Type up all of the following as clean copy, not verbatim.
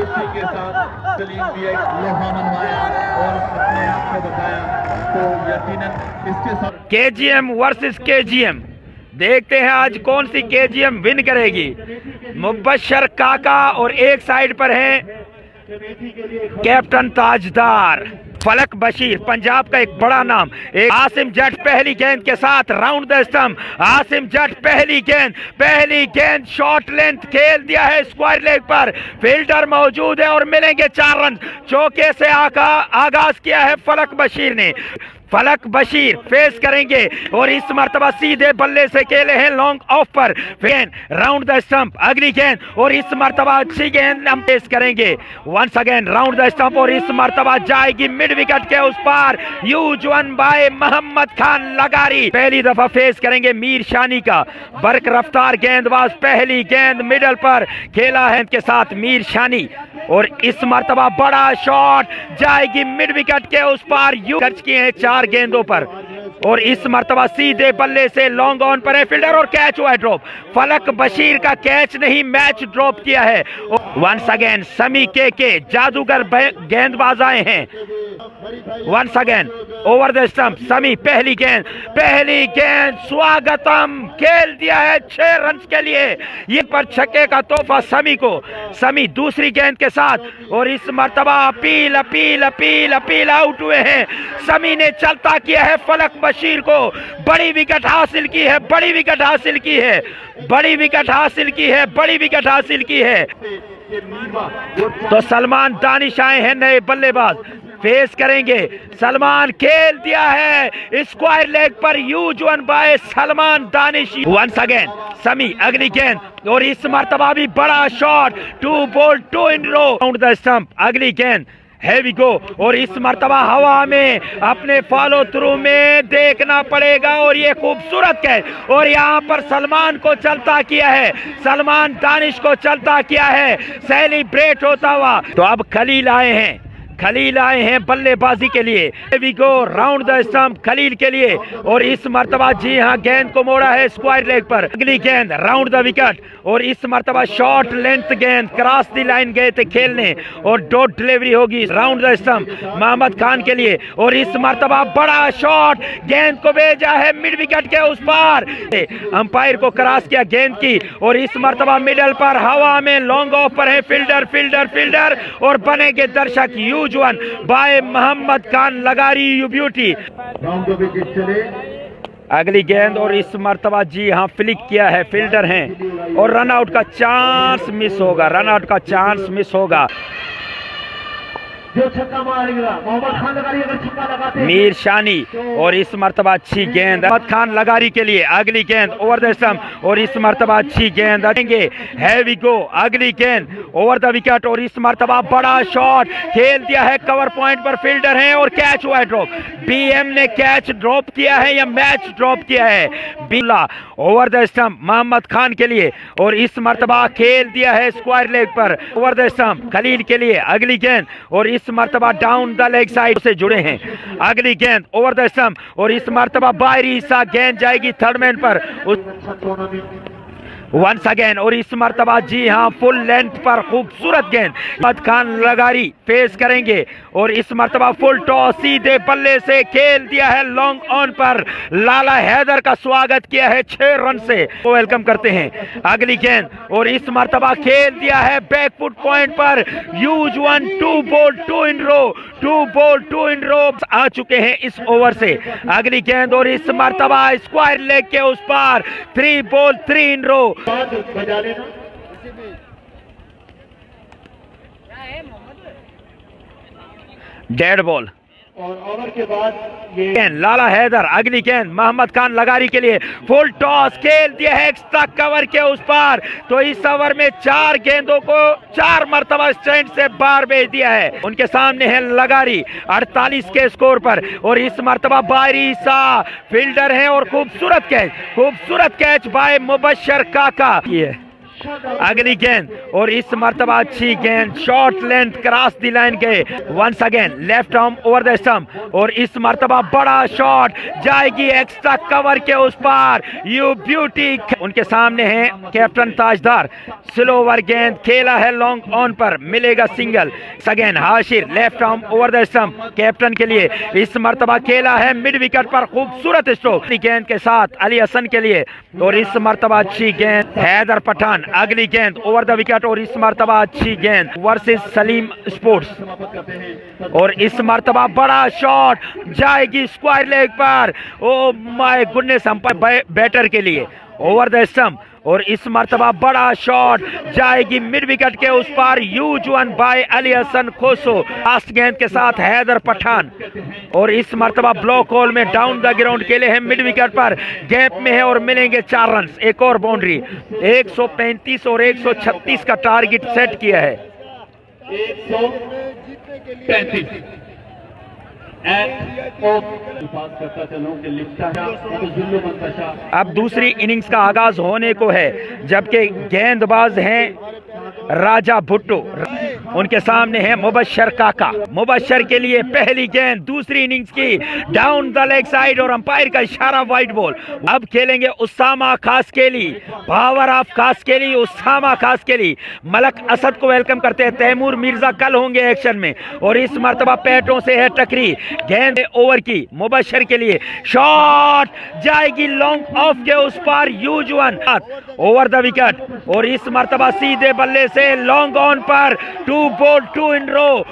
दोस्ती के साथ सलीम भी एक लोहा मनवाया और अपने आप को बताया, तो यकीनन इसके साथ केजीएम वर्सेस केजीएम देखते हैं आज कौन सी केजीएम विन करेगी। मुबश्शर काका और एक साइड पर है कैप्टन ताजदार फलक बशीर, पंजाब का एक बड़ा नाम। एक आसिम जट पहली गेंद के साथ राउंड द स्टंप। आसिम जट पहली गेंद शॉर्ट लेंथ खेल दिया है स्क्वायर लेग पर। फील्डर मौजूद है और मिलेंगे 4 रन। चौके से आगाज किया है फलक बशीर ने। फलक बशीर फेस करेंगे और इस मर्तबा सीधे बल्ले से खेले हैं लॉन्ग ऑफ पर। गेंद राउंड द स्टंप, अगली गेंद और इस मर्तबा अच्छी गेंद हम फेस करेंगे। Once again round the stump और इस मर्तबा जाएगी मिड विकेट के उस पार। Use one by Mohammad Khan लगारी। पहली दफा फेस करेंगे मीर शानी का बरक रफ्तार गेंदबाज। पहली गेंद मिडल पर खेला है के साथ मीर शानी और इस मर्तबा बड़ा शॉट जाएगी मिड विकेट के उस पार। यू खर्च किए हैं 4 गेंदों पर और इस मर्तबा सीधे बल्ले से लॉन्ग ऑन पर है फील्डर और कैच हुआ है ड्रॉप। फलक बशीर का कैच नहीं मैच ड्रॉप किया है। वंस अगेन समी के जादूगर गेंदबाज आए हैं। Once again over the stump Sami पहली गेंद स्वागतम खेल दिया है 6 रन के लिए। ये पर छक्के का तोहफा समी को। समी दूसरी गेंद के साथ और इस मर्तबा अपील आउट हुए हैं। समी ने चलता किया है फलक बशीर को। बड़ी विकेट हासिल की है। तो सलमान दानिश आए हैं नए बल्लेबाज, फेस करेंगे। सलमान खेल दिया है स्क्वायर लेग पर। Use one by Salman Danish. Once again Sami अगली गेंद और इस मर्तबा भी बड़ा शॉट। 2 ball 2 in row. Round the stump अगली गेंद हैवी गो और इस मर्तबा हवा में अपने फॉलो थ्रू में देखना पड़ेगा और ये खूबसूरत कैच। और यहाँ पर सलमान को चलता किया है, सलमान दानिश को चलता किया है सेलिब्रेट होता हुआ। तो अब खलील आए हैं बल्लेबाजी के लिए। We go round the stump Khaleel के लिए और इस मर्तबा जी हां गेंद को मोड़ा है स्क्वायर लेग पर। अगली गेंद राउंड द विकेट और इस मर्तबा शॉर्ट लेंथ गेंद क्रॉस द लाइन गए थे खेलने और डॉट डिलीवरी होगी round the stump Mohammad Khan के लिए। और इस मर्तबा बड़ा शॉट गेंद को भेजा है मिड विकेट के उस पार। अंपायर को क्रॉस किया गेंद की और इस मर्तबा मिडल पर हवा में लॉन्ग ऑफ पर है फील्डर और बनेंगे दर्शक। Use one by Mohammad Khan लगारी यू ब्यूटी। अगली गेंद और इस मर्तबा जी हां फ्लिक किया है फील्डर हैं और रन आउट का चांस मिस होगा। जो छक्का मारेगा मोहम्मद खान लगारी अगर छक्का लगाते हैं मीर शानी और इस मर्तबा अच्छी गेंद मोहम्मद खान लगारी के लिए। अगली गेंद ओवर द स्टंप और इस मर्तबा अच्छी गेंद देंगे। हैवी गो अगली गेंद ओवर द विकेट और इस मर्तबा बड़ा शॉट खेल दिया है कवर पॉइंट पर फील्डर हैं और कैच हुआ है ड्रॉप। बीएम ने कैच ड्रॉप किया है या मैच ड्रॉप किया है। बिल्ला over the stump Mohammad Khan के लिए और इस मर्तबा खेल दिया है स्क्वायर लेग पर ओवर द स्टंप खलील के लिए। अगली गेंद और इस मर्तबा डाउन द लेग साइड से जुड़े हैं। अगली गेंद ओवर द स्टंप और इस मर्तबा बाहरी हिस्सा गेंद जाएगी थर्ड मैन पर। वंस अगेन और इस मर्तबा जी हां फुल लेंथ पर खूबसूरत गेंद मोहम्मद खान लगारी फेस करेंगे और इस मर्तबा फुल टॉस सीधे बल्ले से खेल दिया है लॉन्ग ऑन पर। लाला हैदर का स्वागत किया है 6 रन से, वो वेलकम करते हैं। अगली गेंद और इस मर्तबा खेल दिया है बैक फुट पॉइंट पर। यूज वन 2 बॉल 2 इन रो आ चुके हैं इस ओवर से। अगली गेंद और इस मर्तबा स्क्वायर लेग के उस पार 3 बॉल 3 इन रो। डेड बॉल और ओवर के बाद ये लाला हैदर। अगली गेंद मोहम्मद खान लगारी के लिए फुल टॉस खेल दिया है एक्स्ट्रा कवर के उस पार। तो इस ओवर में 4 गेंदों को 4 मर्तबा स्टैंड से बाहर भेज दिया है। उनके सामने है लगारी 48 के स्कोर पर और इस मर्तबा बाहरी सा फील्डर है और खूबसूरत कैच बाय मुबश्शर काका। अगली गेंद और इस मर्तबा अच्छी गेंद, short length cross the line के, once again left arm over the stump और इस मर्तबा बड़ा शॉट जाएगी एक्स्ट्रा कवर के उस पार, यू ब्यूटी। उनके सामने है कैप्टन ताजदार, स्लोवर गेंद खेला है लॉन्ग ऑन पर, मिलेगा single. Again Hashir left arm over the stump captain के लिए, इस मर्तबा खेला है मिड विकेट पर, खूबसूरत स्ट्रोक गेंद के साथ अली हसन के लिए और इस मर्तबा अच्छी गेंद हैदर पठान। अगली गेंद ओवर द विकेट और इस मर्तबा अच्छी गेंद वर्सेस सलीम स्पोर्ट्स और इस मर्तबा बड़ा शॉट जाएगी स्क्वायर लेग पर, oh my goodness, umpire batter के लिए ओवर द स्टंप और इस मर्तबा बड़ा शॉट जाएगी मिड विकेट के उस पार, use one by Ali Hasan Khoso. Last गेंद के साथ हैदर पठान और इस मर्तबा ब्लॉक होल में डाउन द ग्राउंड खेले हैं मिड विकेट पर, गैप में है और मिलेंगे 4 रन। एक और बाउंड्री, 135 और 136 का टारगेट सेट किया है। 135 अब दूसरी इनिंग्स का आगाज होने को है, जबकि गेंदबाज हैं राजा भुट्टो, उनके सामने है मुबश्शर काका। मुबश्शर के लिए पहली गेंद दूसरी इनिंग्स की, डाउन द लेग साइड और अंपायर का इशारा वाइड बॉल। अब खेलेंगे उसामा खासकेली, पावर ऑफ खासकेली, उसामा खासकेली। मलक असद को वेलकम करते हैं, तैमूर मिर्जा कल होंगे एक्शन में और इस मर्तबा पैटों से है टकरी। गेंद ओवर की मुबश्शर के लिए, शॉट जाएगी लॉन्ग ऑफ के उस पार, use one over the wicket और इस मर्तबा सीधे बल्ले से लॉन्ग ऑन पर, 2 बॉल 2 इन रो।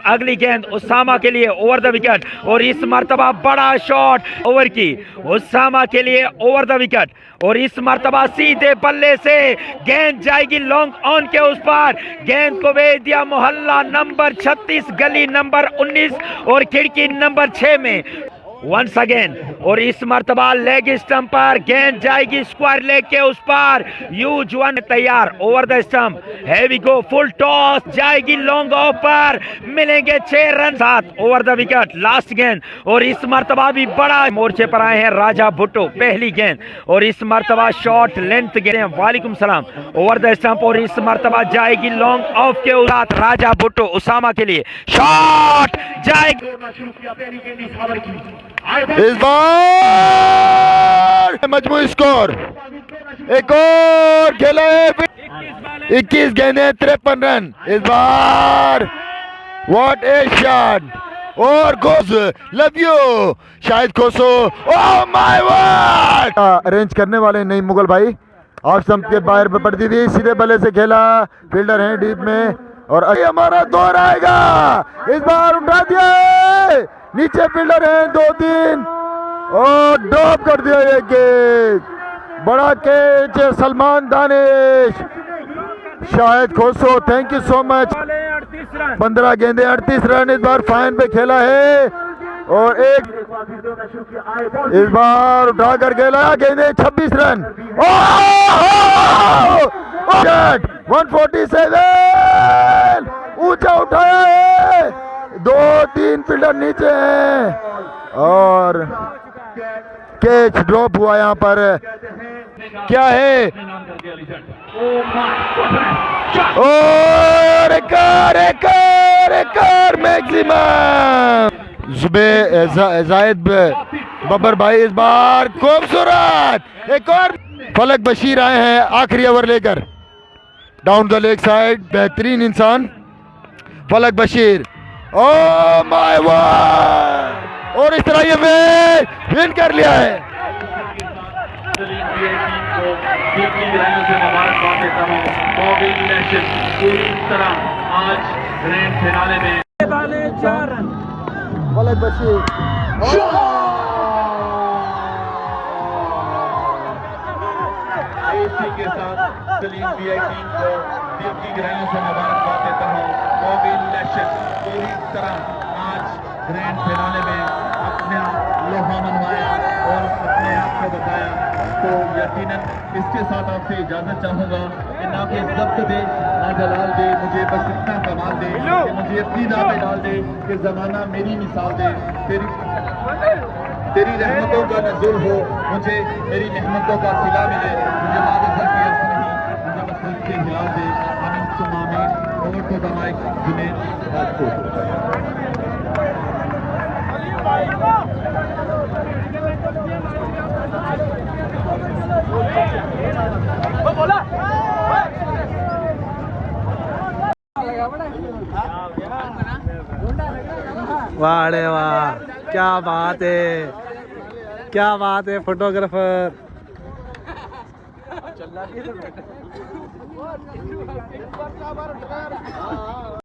अगली गेंद उसामा के लिए ओवर द विकेट और इस मर्तबा बड़ा शॉट ओवर की उसामा के लिए ओवर द विकेट और इस मर्तबा सीधे बल्ले से गेंद जाएगी लॉन्ग ऑन के उस पार। गेंद को भेज दिया मोहल्ला नंबर 36, गली नंबर 19 और खिड़की नंबर 6 में। वंस अगेन और इस मर्तबा लेग स्टंप पर गेंद जाएगी स्क्वायर लेग के उस पार, यूज वन तैयार over the stump, heavy go full toss जाएगी लॉन्ग ऑफ पर, मिलेंगे 6 run, 7 over the wicket. Last गेंद और इस मर्तबा भी बड़ा मोर्चे पर आए हैं राजा भुट्टो, पहली गेंद और इस मर्तबा शॉर्ट लेंथ गेंद, वालेकुम सलाम, ओवर द स्टंप और इस मर्तबा जाएगी लॉन्ग ऑफ के साथ राजा भुट्टो। उसामा के लिए शॉट जाएगी, इस बार मजमूई स्कोर, एक और खेला है 21 गेंदें 53 रन। इस बार व्हाट ए शॉट और goes, love you Shahid Khoso, oh my God. Arrange करने वाले नहीं मुगल भाई, ऑफ स्टंप के बाहर पड़ती हुई सीधे बल्ले से खेला, फील्डर है डीप में और अभी हमारा दौर आएगा। इस बार उठा दिया, नीचे फील्डर है 2-3 और डॉप कर दिया ये गेंद, बड़ा catch Salman Danish, Shahid Khoso, thank you so much. 15 गेंदे 38 रन इस बार फाइन पे खेला है और एक इस बार उठा कर खेला गेंदे 26 रन, 147 ऊंचा उठाया है, 2-3 फील्डर नीचे हैं और कैच ड्रॉप हुआ यहाँ पर। क्या है और एक मैक्सिमम जायद बब्बर भाई, इस बार खूबसूरत एक और। फलक बशीर आए हैं आखिरी ओवर लेकर, डाउन द लेग साइड, बेहतरीन इंसान फलक बशीर, ओह माय गॉड, और इस तरह ये विन कर लिया है। आज ग्रैंड फिनाले में 4 रन फलक बशीर इसी के साथ सलीम टीम को दिल की गहराइयों से मुबारकबाद देता हूँ। मोबिल लेशन पूरी तरह आज ग्रैंड फिनाले में अपना लोहा मनवाया और अपने आप को बताया, तो यकीनन इसके साथ आपसे इजाजत चाहूंगा कि ना कोई जब्त दे ना जलाल दे, मुझे बस इतना कमाल दे कि मुझे अपनी राह पे डाल दे कि जमाना मेरी मिसाल दे, तेरी रहमतों का नज़ुल हो, मुझे मेरी मेहनतों का सिला मिले, मुझे मादर की अर्थ नहीं, मुझे बस Bade coming to Mamin. Over to the mic, Junaid Rajput. वाह रे वाह, क्या बात है, क्या बात है फोटोग्राफर।